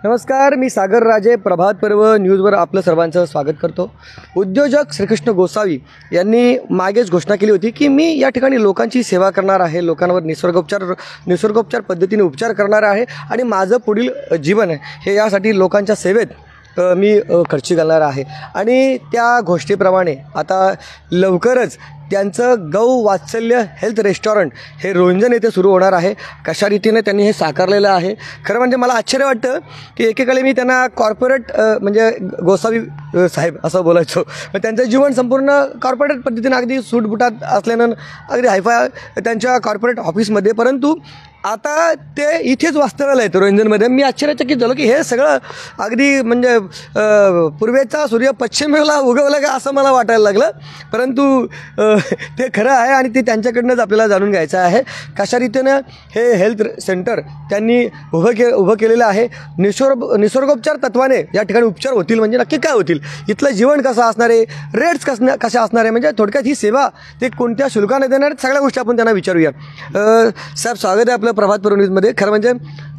नमस्कार, मी सागर राजे प्रभात पर्व न्यूजवर आपलं सर्वांचं स्वागत करतो. उद्योजक श्रीकृष्ण गोसावी यांनी मागेच घोषणा केली होती की मी या ठिकाणी लोकांची सेवा करणार आहे, लोकांवर निसर्गोपचार पद्धतीने उपचार करणार आहे आणि माझं पुढील जीवन हे यासाठी लोकांच्या सेवेत मी खर्ची घालणार आहे. आणि त्या गोष्टीप्रमाणे आता लवकरच त्यांचं गौ वात्सल्य हेल्थ रेस्टॉरंट हे रोंजन येथे सुरू होणार आहे. कशा रीतीने त्यांनी हे साकारलेलं आहे. खरं म्हणजे मला आश्चर्य वाटतं की एकेकाळी मी त्यांना कॉर्पोरेट म्हणजे गोसावी साहेब असं बोलायचो. त्यांचं जीवन संपूर्ण कॉर्पोरेट पद्धतीने अगदी सूटबुटात असल्यानं अगदी हायफाय त्यांच्या कॉर्पोरेट ऑफिसमध्ये, परंतु आता ते इथेच वास्तव्याला आहेत रोंजनमध्ये. मी आश्चर्यचकित झालो की हे सगळं अगदी म्हणजे पूर्वेचा सूर्य पश्चिमेला उगवला का असं मला वाटायला लागलं. परंतु ते खरं आहे आणि ते त्यांच्याकडनंच आपल्याला जाणून घ्यायचं आहे कशा रीतीनं हे हेल्थ सेंटर त्यांनी उभं केलेलं आहे. निसर्गोपचार तत्वाने या ठिकाणी उपचार होतील म्हणजे नक्की काय होतील, इथलं जीवन कसं असणार आहे, रेट्स कशा असणार आहे, म्हणजे थोडक्यात ही सेवा ते कोणत्या शुल्काने देणार, सगळ्या गोष्टी आपण त्यांना विचारूया. साहेब, स्वागत आहे आपलं प्रभात पर्व न्यूजमध्ये. खरं म्हणजे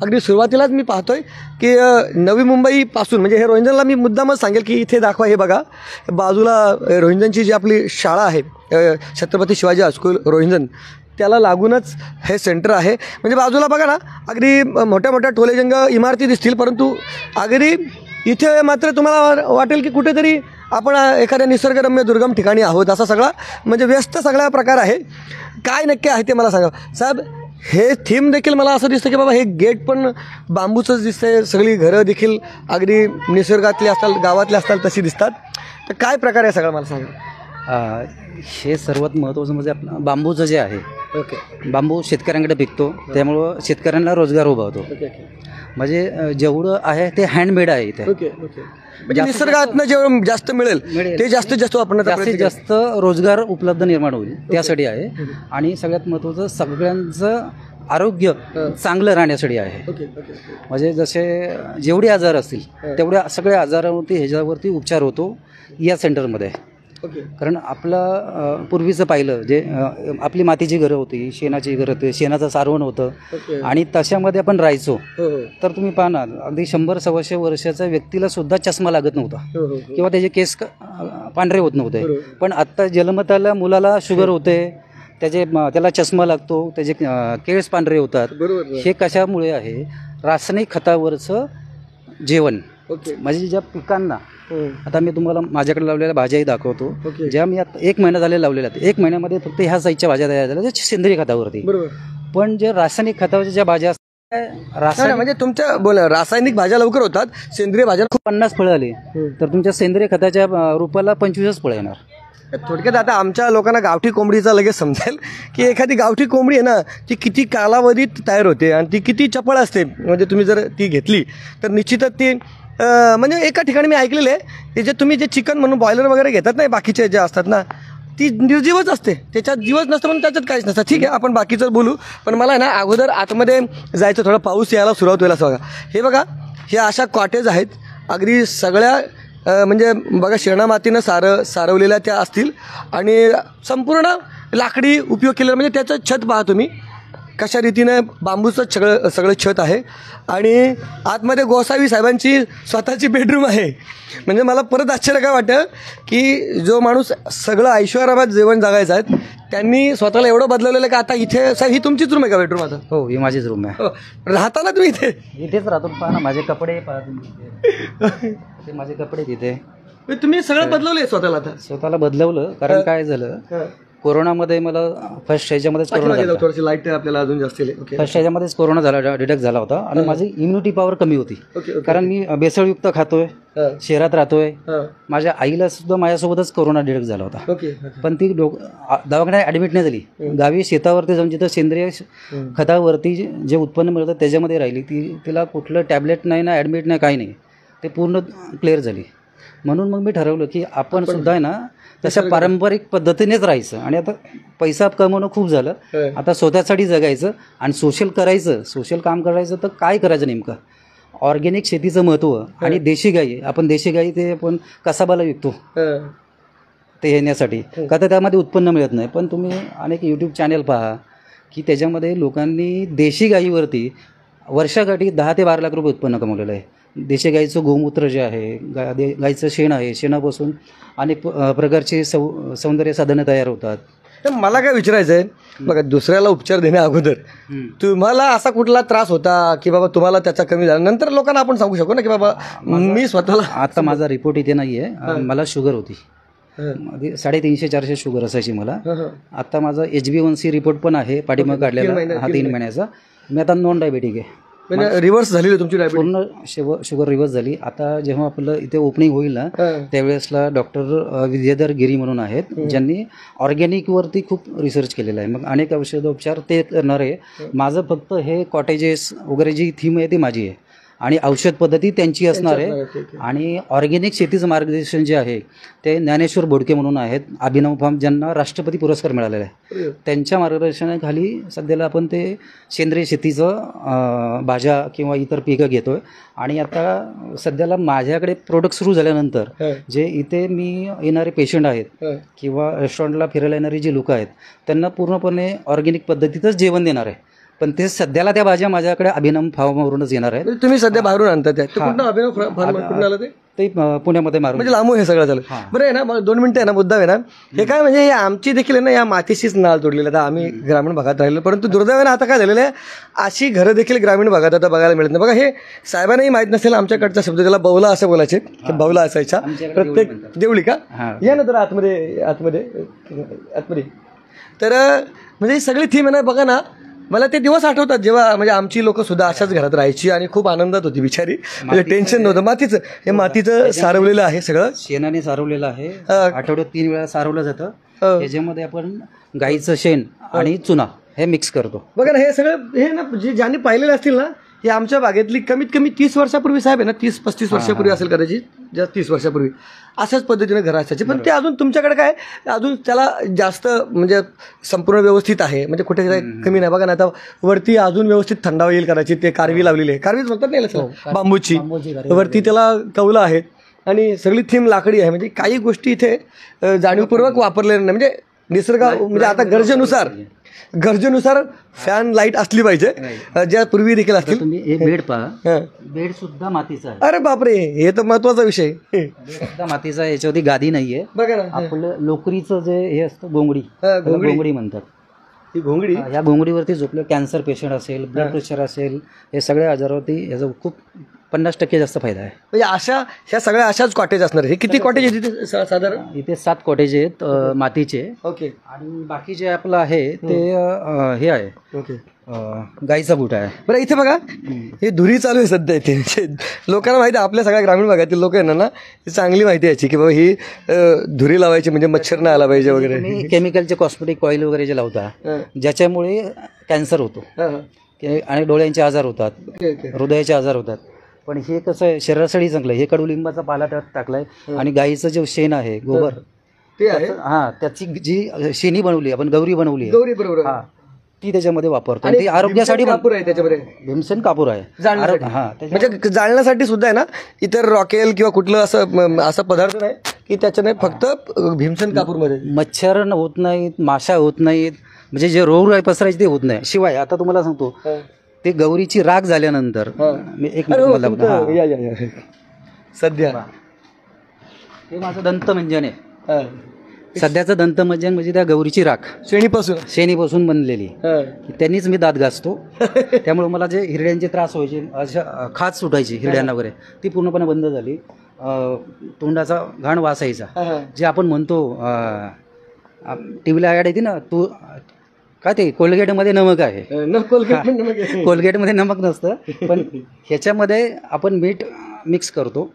अगदी सुरुवातीलाच मी पाहतोय की नवी मुंबईपासून म्हणजे हे रोंजनला मी मुद्दामच सांगेल की इथे दाखवा, हे बघा बाजूला रोंजनची जी आपली शाळा आहे छत्रपती शिवाजी हायस्कूल रोंजन, त्याला लागूनच हे सेंटर आहे. म्हणजे बाजूला बघा ना अगदी मोठ्या मोठ्या टोलेजंग इमारती दिसतील, परंतु अगदी इथे मात्र तुम्हाला वाटेल की कुठेतरी आपण एखाद्या निसर्गरम्य दुर्गम ठिकाणी आहोत. असा सगळा म्हणजे व्यस्त सगळा प्रकार आहे. काय नक्की आहे ते मला सांगा साहेब. हे थीम देखील मला असं दिसतं की बाबा हे गेट पण बांबूचंच दिसतंय, सगळी घरं देखील अगदी निसर्गातली असतात, गावातली असतात तशी दिसतात. तर काय प्रकार आहे सगळं मला सांगा. हे सर्वात महत्त्वाचं म्हणजे आपलं बांबूचं जे आहे, बांबू शेतकऱ्यांकडे पिकतो, त्यामुळं शेतकऱ्यांना रोजगार उभा होतो. म्हणजे जेवढं आहे ते हँडमेड आहे इथे. म्हणजे निसर्गातनं जेवढं जास्त मिळेल ते जास्तीत जास्त आपण जास्तीत जास्त रोजगार उपलब्ध निर्माण होईल त्यासाठी आहे. आणि सगळ्यात महत्त्वाचं सगळ्यांचं आरोग्य चांगलं राहण्यासाठी आहे. म्हणजे जसे जेवढे आजार असतील तेवढ्या सगळ्या आजारावरती ह्याच्यावरती उपचार होतो या सेंटरमध्ये. कारण आपलं पूर्वीचं पाहिलं जे आपली मातीची घरं होती, शेणाची घरं होती, शेणाचं सारवण होतं आणि तशामध्ये आपण राहायचो. तर तुम्ही पाहा ना, अगदी 100-125 वर्षाच्या व्यक्तीला सुद्धा चष्मा लागत नव्हता किंवा त्याचे केस पांढरे होत नव्हते. पण आत्ता जन्मताला मुलाला शुगर होते, त्याला चष्मा लागतो, त्याचे केस पांढरे होतात. हे कशामुळे आहे? रासायनिक खतावरचं जेवण. म्हणजे ज्या पिकांना आता मी तुम्हाला माझ्याकडे लावलेल्या भाज्याही दाखवतो. ज्या मी आता 1 महिना झाले लावलेल्या आहेत, 1 महिन्यामध्ये फक्त ह्या साईजच्या भाज्या तयार झाल्या त्या सेंद्रिय खतावरती. पण जे रासायनिक खतावरच्या ज्या भाज्या असतात म्हणजे तुमच्या बोला रासायनिक भाज्या लवकर होतात, सेंद्रिय भाज्या 50 फळं आली तर तुमच्या सेंद्रिय खताच्या रूपाला 25च फळं येणार. थोडक्यात आता आमच्या लोकांना गावठी कोंबडीचा लगेच समजेल की एखादी गावठी कोंबडी आहे ना ती किती कालावधीत तयार होते आणि ती किती चपळ असते. म्हणजे तुम्ही जर ती घेतली तर निश्चितच ती म्हणजे एका ठिकाणी मी ऐकलेलं आहे की जे तुम्ही जे चिकन म्हणून बॉयलर वगैरे घेतात नाही, बाकीचे जे असतात ना, ती निर्जीवच असते, त्याच्यात जीवच नसतं म्हणून त्याच्यात काहीच नसतं. ठीक आहे, आपण बाकीचं बोलू, पण मला आहे ना अगोदर आतमध्ये जायचं, थोडा पाऊस यायला सुरुवात होईल असं बघा. हे बघा, हे अशा कॉटेज आहेत अगदी सगळ्या म्हणजे बघा शेणा मातीनं सारवलेल्या त्या असतील आणि संपूर्ण लाकडी उपयोग केलेला. म्हणजे त्याचं छत पहा तुम्ही कशा रीतीनं बांबूचं सगळं छत आहे आणि आतमध्ये गोसावी साहेबांची स्वतःची बेडरूम आहे. म्हणजे मला परत आश्चर्य काय वाटतं की जो माणूस सगळं ऐश्वर्याबाद जीवन जगायचं आहे त्यांनी स्वतःला एवढं बदलवलेलं का आता इथे साहेब ही तुमचीच रूम आहे का बेडरूम? आता हो, ही माझीच रूम आहे. राहता ना तुम्ही इथेच राहतो. पहा ना माझे कपडे, पहा तुम्ही माझे कपडे तिथे. तुम्ही सगळं बदलवलंय स्वतःला? आता स्वतःला बदलवलं कारण काय झालं, कोरोनामध्ये मला फर्स्ट ह्याच्यामध्येच कोरोना झाला. थोडीशी लाईट आपल्याला अजून जास्त फर्स्ट ह्याच्यामध्येच कोरोना झाला, डिटेक्ट झाला होता आणि माझी इम्युनिटी पॉवर कमी होती. कारण मी बेसळयुक्त खातोय, शहरात राहतोय. माझ्या आईला सुद्धा माझ्यासोबतच कोरोना डिटेक्ट झाला होता. पण ती दवाखान्यात ॲडमिट नाही झाली. गावी शेतावरती जाऊन जिथं सेंद्रिय खतावरती जे उत्पन्न मिळतं त्याच्यामध्ये राहिली. तिला कुठलं टॅबलेट नाही ना, ॲडमिट नाही, काही नाही. ते पूर्ण क्लिअर झाली. म्हणून मग मी ठरवलं की आपण सुद्धा आहे ना तशा पारंपरिक पद्धतीनेच राहायचं. आणि आता पैसा कमवणं खूप झालं, आता स्वतःसाठी जगायचं आणि सोशल काम करायचं. तर काय करायचं नेमकं? ऑर्गॅनिक शेतीचं महत्त्व आणि देशी गाई. आपण देशी गाई ते आपण कसाबाला विकतो ते येण्यासाठी का, तर त्यामध्ये उत्पन्न मिळत नाही. पण तुम्ही अनेक यूट्यूब चॅनल पहा की त्याच्यामध्ये लोकांनी देशी गाईवरती वर्षाकाठी 10 ते 12 लाख रुपये उत्पन्न कमवलेलं आहे. देशी गाईचं गोमूत्र जे आहे, गाईचं शेण आहे, शेणापासून अनेक प्रकारचे सौंदर्य साधनं तयार होतात. तर मला काय विचारायचं आहे, बघा दुसऱ्याला उपचार देण्या अगोदर तुम्हाला असा कुठला त्रास होता की बाबा तुम्हाला त्याचा कमी झाला, नंतर लोकांना आपण सांगू शकू ना की बाबा मी स्वतःला. आता माझा रिपोर्ट इथे नाही आहे. मला शुगर होती, 350-400 शुगर असायची मला. आता माझा HbA1c रिपोर्ट पण आहे पाठीमागे काढलेला, 3 महिन्याचा. मी आता नॉन डायबेटिक आहे. म्हणजे रिव्हर्स झाली तुमची डायबिटीस, पूर्ण शुगर रिव्हर्स झाली. आता जेव्हा आपलं इथे ओपनिंग होईल ना त्यावेळेसला डॉक्टर विद्याधर गिरी म्हणून आहेत, ज्यांनी ऑर्गॅनिकवरती खूप रिसर्च केलेला आहे. मग अनेक औषधोपचार ते करणार आहे. माझं फक्त हे कॉटेजेस वगैरे जी थीम आहे ती माझी आहे आणि औषध पद्धती त्यांची असणार आहे. आणि ऑर्गॅनिक शेतीचं मार्गदर्शन जे आहे ते ज्ञानेश्वर बोडके म्हणून आहेत, अभिनव फार्म, ज्यांना राष्ट्रपती पुरस्कार मिळालेला आहे. त्यांच्या मार्गदर्शनाखाली सध्याला आपण ते सेंद्रिय शेतीचं भाज्या किंवा इतर पिकं घेतो आहे. आणि आता सध्याला माझ्याकडे प्रोडक्ट सुरू झाल्यानंतर जे इथे मी येणारे पेशंट आहेत किंवा रेस्टॉरंटला फिरायला येणारी जी लोकं आहेत त्यांना पूर्णपणे ऑर्गॅनिक पद्धतीतच जेवण देणार आहे. पण ते सध्याला त्या भाज्या माझ्याकडे अभिनव फार्मवरूनच येणार आहेत. तुम्ही सध्या बाहेरून आणता त्या अभिनव फार्म कुठून आलं ते पुण्यामध्ये मारून, म्हणजे लांबून हे सगळं झालं. बरं आहे ना, मला 2 मिनिटं आहे ना, मुद्दा आहे ना, हे काय म्हणजे आमची देखील आहे ना या मातीशीच नाळ तोडलेलं. आता आम्ही ग्रामीण भागात राहिलो, परंतु दुर्दैवाने आता काय झालेलं आहे, अशी घरं देखील ग्रामीण भागात आता बघायला मिळत नाही. बघा हे साहेबांनाही माहीत नसेल, आमच्याकडचा शब्द त्याला बवला असं बोलायचे, बवला असायचा प्रत्येक देवळी का. या ना तर आतमध्ये तर म्हणजे सगळी थीम आहे ना. बघा ना, मला ते दिवस आठवतात जेव्हा म्हणजे आमची लोक सुद्धा अशाच घरात राहायची आणि खूप आनंदात होती बिचारी, म्हणजे टेन्शन नव्हतं. हे मातीचं सारवलेलं आहे, सगळं शेणाने सारवलेलं आहे. आठवड्यात 3 वेळा सारवलं जातं. त्याच्यामध्ये आपण गाईचं शेण आणि चुना हे मिक्स करतो. बघा ना, हे सगळं हे ना ज्यांनी पाहिलेले असतील ना, हे आमच्या बागेतली कमीत कमी 30 वर्षापूर्वी साहेब आहे ना, 30-35 वर्षापूर्वी असेल कदाचित, जास्त 30 वर्षापूर्वी अशाच पद्धतीने घरं असायची. पण ते अजून तुमच्याकडे काय अजून त्याला जास्त म्हणजे संपूर्ण व्यवस्थित आहे, म्हणजे कुठे काही कमी नाही. बघा ना, आता वरती अजून व्यवस्थित थंडावा येईल कदाचित, ते कारवी लावलेली आहे, कारवीच म्हणतात नाही बांबूची, वरती त्याला कौलं आहेत आणि सगळी थीम लाकडी आहे. म्हणजे काही गोष्टी इथे जाणीवपूर्वक वापरलेल्या नाही. म्हणजे निसर्ग म्हणजे आता गरजेनुसार फॅन लाईट असली पाहिजे, ज्या पूर्वी देखील असतील. तुम्ही हे बेड पहा, बेड सुद्धा मातीचा आहे. अरे बापरे, हे तर महत्वाचा विषय. सुद्धा मातीचा आहे, याच्यावरती गादी नाहीये. बघा ना, आपलं लोकरीचं जे हे असतं घोंगडी म्हणतात, ही घोंगडी, या घोंगडीवरती झोपलं कॅन्सर पेशंट असेल, ब्लड प्रेशर असेल, हे सगळ्या आजारावरती याचा खूप 50% जास्त फायदा आहे. म्हणजे ह्या सगळ्या अशाच कॉटेज असणार. हे किती कॉटेज आहेत इथे साधारण? इथे 7 कॉटेज आहेत मातीचे. ओके. आणि बाकी जे आपलं आहे ते हे आहे, ओके, गाईचा बूट आहे. बरं, इथे बघा हे धुरी चालू आहे सध्या इथे. लोकांना माहिती आहे, आपल्या सगळ्या ग्रामीण भागातील लोक आहेत ना, चांगली माहिती याची की बाबा ही धुरी लावायची म्हणजे मच्छर नाही आला पाहिजे वगैरे. केमिकलचे कॉस्मेटिक ऑइल वगैरे जे लावता, ज्याच्यामुळे कॅन्सर होतो आणि डोळ्यांचे आजार होतात, हृदयाचे आजार होतात. पण हे कसं आहे, शरीरासाठी चांगलं आहे. हे कडुलिंबाचा पाला टाकलाय आणि गाईचं जे शेण आहे, गोबर ते आहे, त्याची जी शेणी बनवली आपण, गौरी बनवली आहे, गौरी बरोबर, ती त्याच्यामध्ये वापरतो. ती आरोग्यासाठी कापूर आहे, त्याच्यामध्ये भीमसेन कापूर आहे, म्हणजे जाळण्यासाठी सुद्धा आहे ना. इतर रॉकेल किंवा कुठलं असं पदार्थ नाही की त्याच्याने, फक्त भीमसेन कापूर मध्ये मच्छर होत नाहीत, माशा होत नाहीत, म्हणजे जे रोग पसरायचे ते होत नाही. शिवाय आता तुम्हाला सांगतो, ते गौरीची राख झाल्यानंतर सध्या हे माझं दंतमंजन आहे. सध्याचं दंतमंजन म्हणजे त्या गौरीची राख शेणीपासून बनलेली, त्यांनीच मी दात घासतो. त्यामुळे मला जे हिरड्यांचे त्रास व्हायचे, अशा खाज सुटायची हिरड्यांना वगैरे, ती पूर्णपणे बंद झाली. तोंडाचा घाण वास यायचा, जे आपण म्हणतो टीव्हीला ॲड येते ना, तू काय ते कोलगेटमध्ये नमक आहे, कोलगेटमध्ये नमक नसतं, पण ह्याच्यामध्ये आपण मीठ मिक्स करतो,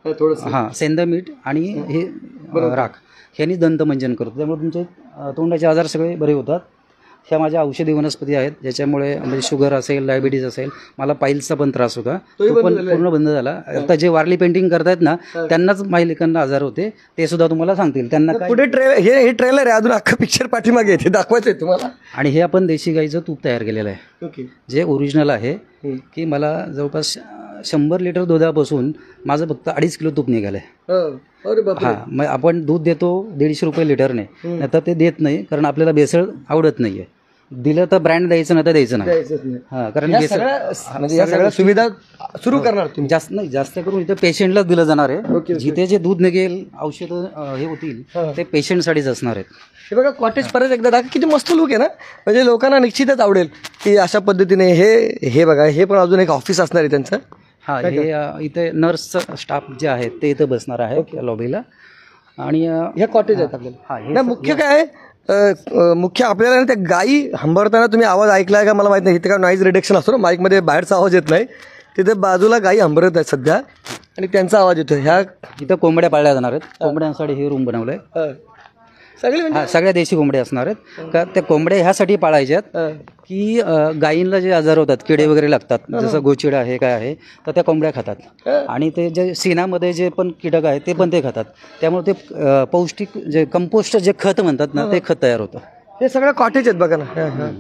सेंद मीठ आणि हे राख, ह्यानी दंतमंजन करतो. त्यामुळे तुमचे तोंडाचे आजार सगळे बरे होतात. ह्या माझ्या औषधी वनस्पती आहेत, ज्याच्यामुळे म्हणजे शुगर असेल, डायबिटीज असेल, मला पाईल्सचा पण त्रास होता, तो पण पूर्ण बंद झाला. आता जे वारली पेंटिंग करतायत ना, त्यांनाच माहिलिकांना आजार होते, ते सुद्धा तुम्हाला सांगतील. त्यांना पुढे हे ट्रेलर आहे, अजून अख्खा पिक्चर पाठीमागे येते, दाखवायचं आहे तुम्हाला. आणि हे आपण देशी गाईचं तूप तयार केलेलं आहे, जे ओरिजिनल आहे. की मला जवळपास 100 लिटर दुधापासून माझं फक्त 2.5 किलो तूप निघालंय. मग आपण दूध देतो 150 रुपये लिटरने, आता ते देत नाही, कारण आपल्याला भेसळ आवडत नाहीये. दिलं तर ब्रँड द्यायचं नाही तर द्यायचं नाही. द्यायचंच नाही. हां, कारण या हे सगळ्या म्हणजे या सगळ्या सुविधा सुरू करणार तुम्ही? जास्त करून इथं पेशंटलाच दिलं जाणार ओके, आहे. ओके. जिथे जे दूध निघेल औषधं हे होतील ते पेशंटसाठीच असणार आहेत. हे बघा कॉटेज परत एकदा दाखवा, किती मस्त लुक आहे ना. म्हणजे लोकांना निश्चितच आवडेल की अशा पद्धतीने हे बघा, हे पण अजून एक ऑफिस असणार आहे त्यांचं. हां, हे इथे नर्सचं स्टाफ जे आहे ते इथं बसणार आहे या लॉबीला. आणि ह्या कॉटेज आहेत आपल्याला. हां, हे नाही, मुख्य काय आहे, मुख्य आपल्याला ना त्या गायी हंबरताना तुम्ही आवाज ऐकलाय का मला माहित नाही. इथे काय नॉईज रिडक्शन असतो ना, माईकमध्ये बाहेरचा आवाज येत नाही. तिथे बाजूला गायी हंबरत आहेत सध्या आणि त्यांचा आवाज येतो. ह्या इथं कोंबड्या पाळल्या जाणार आहेत. कोंबड्यांसाठी हे रूम बनवलं आहे. सगळे म्हणजे हा, सगळ्या देशी कोंबड्या असणार आहेत. का त्या कोंबड्या ह्यासाठी पाळायच्यात की गायींना जे आजार होतात, किडे वगैरे लागतात, जसं गोचिडा आहे काय आहे, तर त्या कोंबड्या खातात. आणि ते जे शेणामध्ये जे पण कीटक आहे ते पण ते खातात. त्यामुळे ते पौष्टिक जे कंपोस्ट जे खत म्हणतात ना, ते खत तयार होतं. हे सगळं कॉटेज आहेत बघा ना.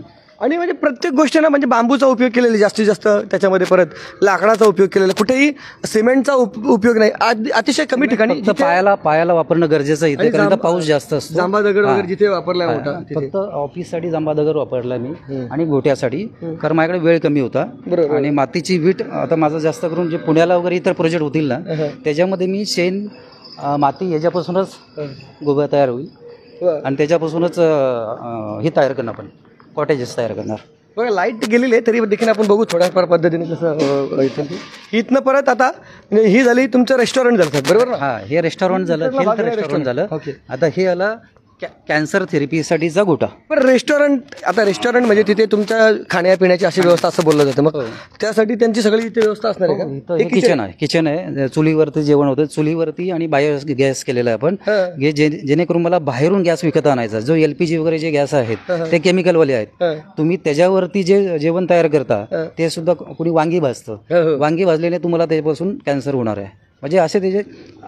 आणि म्हणजे प्रत्येक गोष्टीना म्हणजे बांबूचा उपयोग केलेला जास्तीत जास्त, त्याच्यामध्ये परत लाकडाचा उपयोग केलेला, कुठेही सिमेंटचा उपयोग नाही. अतिशय कमी ठिकाणी फक्त पायाला वापरणं गरजेचं आहे. कारण इथं पाऊस जास्त असतो. जांभा दगड वगैरे जिथे वापरला मोठा, फक्त ऑफिससाठी जांभा दगड वापरला मी आणि गोट्यासाठी, कारण माझ्याकडे वेळ कमी होता. आणि मातीची वीट आता माझं जास्त करून जे पुण्याला वगैरे इतर प्रोजेक्ट होतील ना, त्याच्यामध्ये मी शेण माती याच्यापासूनच गोबर तयार होईल आणि त्याच्यापासूनच हे तयार करणार, पण कॉटेजेस तयार करणार. बघा लाईट गेलेली आहे तरी देखील आपण बघू थोड्याफार पद्धतीने कसं इथनं परत. आता ही झाली तुमचं रेस्टॉरंट झालं बरोबर ना? हां, हे रेस्टॉरंट झालं, हेल्थ रेस्टॉरंट झालं. आता हे आलं कॅन्सर थेरपीसाठीचा गोटा. पण रेस्टॉरंट म्हणजे तिथे तुमच्या खाण्यापिण्याची अशी व्यवस्था असं बोललं जातं, मग त्यासाठी त्यांची सगळी इथे व्यवस्था असणार आहे का? हे किचन आहे. चुलीवरती जेवण होतं, चुलीवरती आणि बायो गॅस केलेला आहे आपण, जेणेकरून मला बाहेरून गॅस विकत आणायचा. जो LPG वगैरे जे गॅस आहेत ते केमिकलवाले आहेत. तुम्ही त्याच्यावरती जे जेवण तयार करता ते सुद्धा कुणी वांगी भाजतं. वांगी भाजल्याने तुम्हाला त्याच्यापासून कॅन्सर होणार आहे. म्हणजे असे त्याचे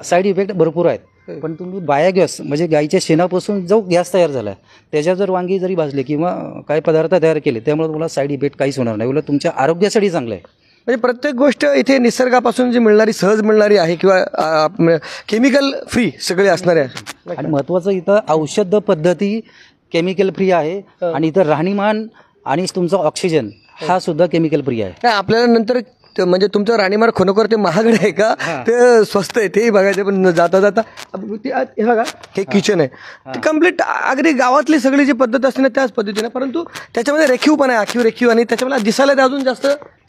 साईड इफेक्ट भरपूर आहेत. पण तुम्ही बायोगॅस म्हणजे गाईच्या शेणापासून जो गॅस तयार झाला आहे त्याच्यावर जर वांगी जरी भाजले किंवा काही पदार्थ तयार केले, त्यामुळे तुम्हाला साईड इफेक्ट काहीच होणार नाही. उलट तुमच्या आरोग्यासाठी चांगलं आहे. म्हणजे प्रत्येक गोष्ट इथे निसर्गापासून जी मिळणारी सहज मिळणारी आहे किंवा केमिकल फ्री सगळे असणार आहे. आणि महत्त्वाचं इथं औषध पद्धती केमिकल फ्री आहे. आणि इथं राहणीमान आणि तुमचा ऑक्सिजन हा सुद्धा केमिकल फ्री आहे. आपल्याला नंतर म्हणजे तुमचं राणीमार खरोखर ते महागड आहे का ते स्वस्त आहे तेही बघायचं. पण जाता हे बघा, हे किचन आहे ते कम्प्लीट अगदी गावातली सगळी जी पद्धत असते ना त्याच पद्धतीने, परंतु त्याच्यामध्ये रेखीव पण आहे, आखीव रेखीव. आणि त्याच्यामध्ये दिसायला ते अजून जास्त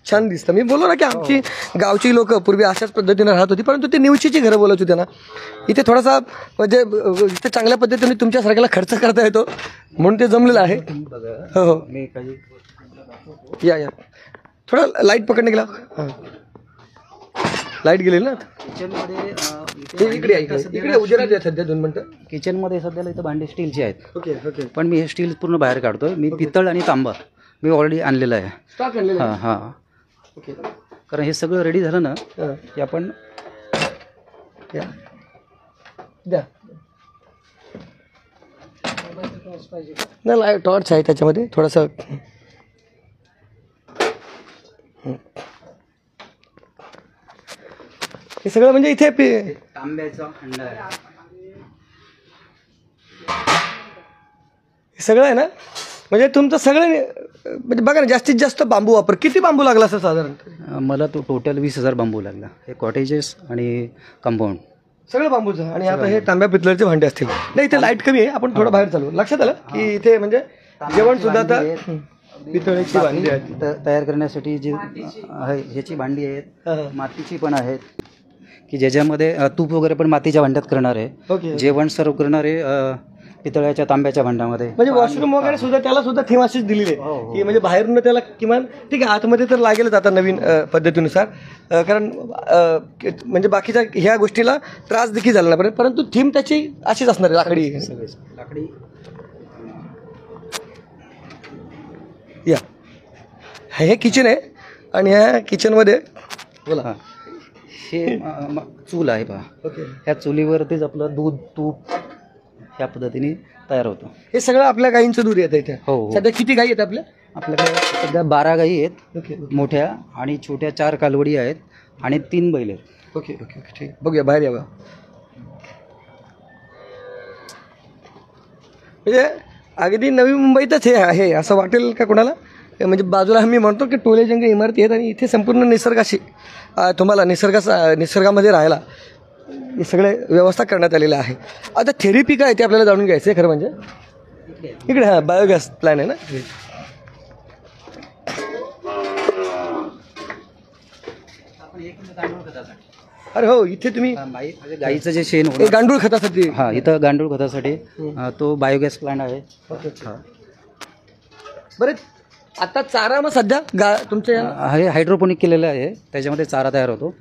छान दिसतं. मी बोललो ना की आमची गावची लोक पूर्वी अशाच पद्धतीने राहत होती, परंतु ते निवचीची घरं बोलत होते ना. इथे थोडासा म्हणजे इथे चांगल्या पद्धतीने तुमच्यासारख्याला खर्च करता येतो म्हणून ते जमलेलं आहे. हो, या थोडा लाईट पकडणे गेला, लाईट गेली ना. इकडे उजेडात आहे सध्या 2 मिनिटं. किचनमध्ये सध्याला इथं भांडी स्टीलची आहेत. ओके. पण मी हे स्टील पूर्ण बाहेर काढतोय. मी पितळ आणि तांबा मी ऑलरेडी आणलेलं आहे. स्टॉक आणलेला आहे. हां. ओके. कारण हे सगळं रेडी झालं ना की आपण द्या नाही, टॉर्च आहे त्याच्यामध्ये थोडासा. हे सगळं म्हणजे इथे तांब्याचा हंडा आहे. हे सगळं आहे ना. म्हणजे तुमचं सगळं म्हणजे बघा ना, जास्तीत जास्त बांबू वापर. किती बांबू लागला असं साधारण? मला तो टोटल 20,000 बांबू लागला. हे कॉटेजेस आणि कंपाऊंड सगळं बांबूचं. आणि आता हे तांब्या पितळेचे भांडे असतील. नाही, इथे लाईट कमी आहे, आपण थोडं बाहेर चालू. लक्षात आलं की इथे म्हणजे जेवण सुद्धा आता पितळेची भांडी आहेत तयार करण्यासाठी. जी ह्याची भांडी आहेत, मातीची पण आहेत की ज्याच्यामध्ये तूप वगैरे पण मातीच्या भांड्यात करणार आहे. जेवण सर्व करणारे पितळ्याच्या तांब्याच्या भांड्यामध्ये. म्हणजे वॉशरूम वगैरे सुद्धा त्याला सुद्धा थीम अशीच दिलेली आहे की म्हणजे बाहेरून त्याला किमान ठीक आहे, आतमध्ये तर लागेलच आता नवीन पद्धतीनुसार. कारण म्हणजे बाकीच्या ह्या गोष्टीला त्रास देखील झाला नाही, परंतु थीम त्याची अशीच असणार आहे, लाकडी. या हे किचन आहे आणि ह्या किचनमध्ये बोला हे चूल आहे पहा. ओके. ह्या चुलीवरतीच आपलं दूध तूप ह्या पद्धतीने तयार होतं. हे सगळं आपल्या गायींचं दूध येतं इथे. हो. सध्या किती गायी आहेत आपल्याकडे? सध्या 12 गायी आहेत. ओके. मोठ्या आणि छोट्या 4 कालवडी आहेत आणि 3 बैल आहेत. ओके. ठीक. बघूया बाहेर यावं. म्हणजे अगदी नवी मुंबईतच हे आहे असं वाटेल का कोणाला? म्हणजे बाजूला आम्ही म्हणतो की टोलेजंग इमारती आहेत आणि इथे संपूर्ण निसर्गाशी तुम्हाला निसर्गामध्ये राहायला हे सगळे व्यवस्था करण्यात आलेलं आहे. आता थेरपी काय ते आपल्याला जाणून घ्यायचं आहे खरं म्हणजे. इकडे हां बायोगॅस प्लॅन आहे ना. अरे हो इथे तुम्ही गाईचं जे शेण हे गांडूळ खतासाठी. हां इथं गांडूळ खतासाठी तो बायोगॅस प्लांट आहे. बरं आता चारा मग सध्या तुमच्या हे हायड्रोपोनिक केलेलं आहे, त्याच्यामध्ये चारा तयार होतो.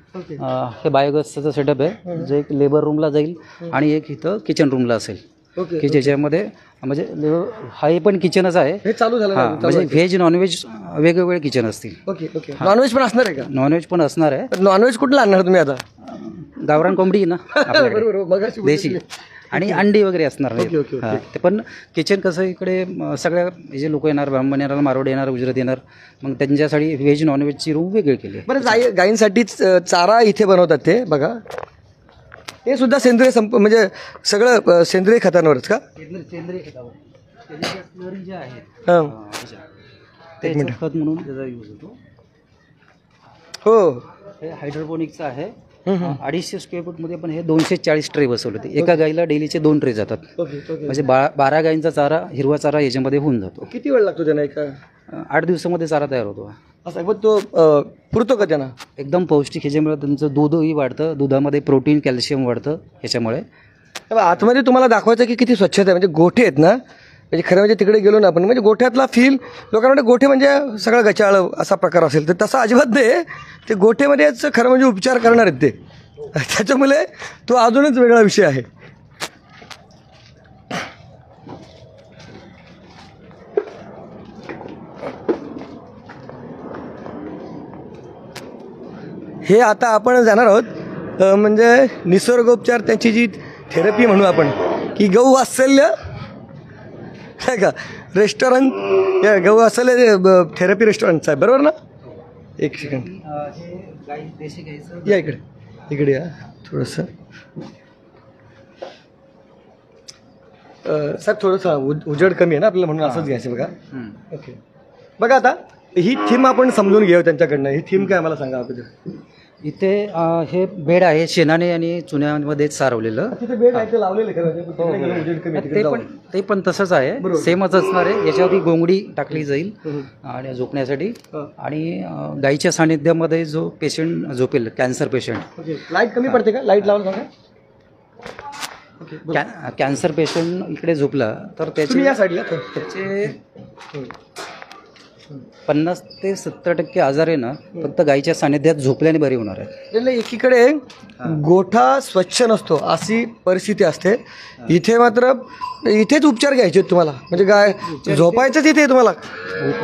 हे बायोगॅसचं सेटअप आहे, जे एक लेबर रूमला जाईल आणि एक इथं किचन रूमला असेल की ज्याच्यामध्ये म्हणजे हा पण किचनच आहे. हे चालू झालं म्हणजे व्हेज नॉनव्हेज वेगवेगळे किचन असतील. Okay okay. नॉनव्हेज पण असणार आहे का? नॉनव्हेज पण असणार आहे. नॉनव्हेज कुठलं आणणार तुम्ही आता? गावरान कोंबडी ना बरोबर देशी आणि अंडी वगैरे असणार नाही. ते पण किचन कसं इकडे सगळ्या जे लोक येणार, ब्राह्मण येणार, मारवाडी येणार, गुजरात येणार, मग त्यांच्यासाठी व्हेज नॉनव्हेजची रूम वेगळी केली. बरं गायींसाठीच चारा इथे बनवतात ते बघा. हे सुद्धा सेंद्रिय म्हणजे सगळं सेंद्रिय खतांवरच का? सेंद्रिय खतावर जे आहे ते खत म्हणून त्याचा यूज होतो. हो हे हायड्रोपोनिकचं आहे. 250 स्क्वेअर फूटमध्ये पण हे 240 ट्रे बसवले होते. एका गाईला डेलीचे 2 ट्रे जातात. म्हणजे 12 गायींचा चारा, हिरवा चारा याच्यामध्ये होऊन जातो. किती वेळ लागतो त्यांना? एका 8 दिवसामध्ये चारा तयार होतो. असं पण तो पुरतो का त्यांना? एकदम पौष्टिक. ह्याच्यामुळे तुमचं दूधही वाढतं, दुधामध्ये प्रोटीन कॅल्शियम वाढतं ह्याच्यामुळे. आतमध्ये तुम्हाला दाखवायचं की किती स्वच्छता आहे. म्हणजे गोठे आहेत ना, म्हणजे खरं म्हणजे तिकडे गेलो ना आपण, म्हणजे गोठ्यातला फील लोकांना गोठे म्हणजे सगळं गचाळ असा प्रकार असेल, तर तसा अजिबात नाही. ते गोठेमध्येच खरं म्हणजे उपचार करणार आहेत ते, त्याच्यामुळे तो अजूनच वेगळा विषय आहे. हे आता आपण जाणार आहोत म्हणजे निसर्गोपचार, त्याची जी थेरपी म्हणू आपण, की गौवात्सल्य काय का रेस्टॉरंट, गौवात्सल्य थेरपी रेस्टॉरंटचं आहे बरोबर ना? एक सेकंड या इकडे या थोडंसं. सर थोडंसं उजेड कमी आहे ना आपल्याला, म्हणून असंच घ्यायचं बघा. ओके बघा आता ही थीम आपण समजून घेऊ त्यांच्याकडनं. ही थीम काय मला सांगा अगोदर. इथे हे बेड आहे शेणाने आणि चुन्यामध्ये सारवलेलं. बेड आहे ते लावलेलं ते पण तसंच आहे, सेमच असणार आहे. याच्यावरती गोंगडी टाकली जाईल आणि झोपण्यासाठी. आणि गाईच्या सानिध्यामध्ये जो पेशंट झोपेल, कॅन्सर पेशंट. लाईट कमी पडते का? लाईट लावून कॅन्सर पेशंट इकडे झोपला तर त्याचे 50 ते 70% आजार आहे ना फक्त गाईच्या सानिध्यात झोपल्याने बरे होणार आहे. एकीकडे गोठा स्वच्छ नसतो अशी परिस्थिती असते, इथे मात्र इथेच उपचार घ्यायचे तुम्हाला. म्हणजे गाय झोपायचंच इथे तुम्हाला,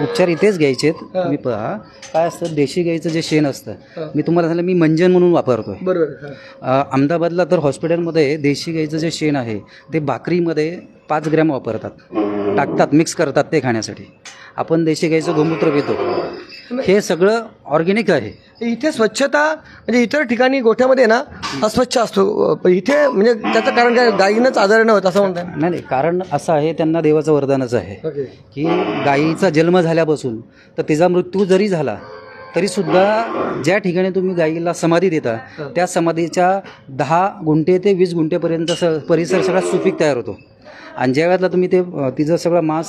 उपचार इथेच घ्यायचे. तुम्ही पहा काय असतं, देशी गाईचं जे शेण असतं, मी तुम्हाला सांगितलं मी मंजन म्हणून वापरतोय. बरोबर. अहमदाबादला तर हॉस्पिटलमध्ये देशी गाईचं जे शेण आहे ते भाकरीमध्ये 5 ग्रॅम वापरतात, टाकतात, मिक्स करतात ते खाण्यासाठी. आपण देशी गाईचं गोमूत्र पितो, हे सगळं ऑर्गॅनिक आहे. इथे स्वच्छता म्हणजे इतर ठिकाणी गोठ्यामध्ये ना अस्वच्छ असतो, पण इथे म्हणजे त्याचं कारण काय, गायीनंच आजारी नव्हतं असं म्हणतात. नाही, कारण असं आहे, त्यांना देवाचं वरदानच आहे की गायीचा जन्म झाल्यापासून तर तिचा मृत्यू जरी झाला तरीसुद्धा ज्या ठिकाणी तुम्ही गायीला समाधी देता त्या समाधीच्या 10 गुंठे ते 20 गुंठेपर्यंत परिसर सगळा सुपीक तयार होतो. आणि ज्या वेळेला तुम्ही ते तिचं सगळं मांस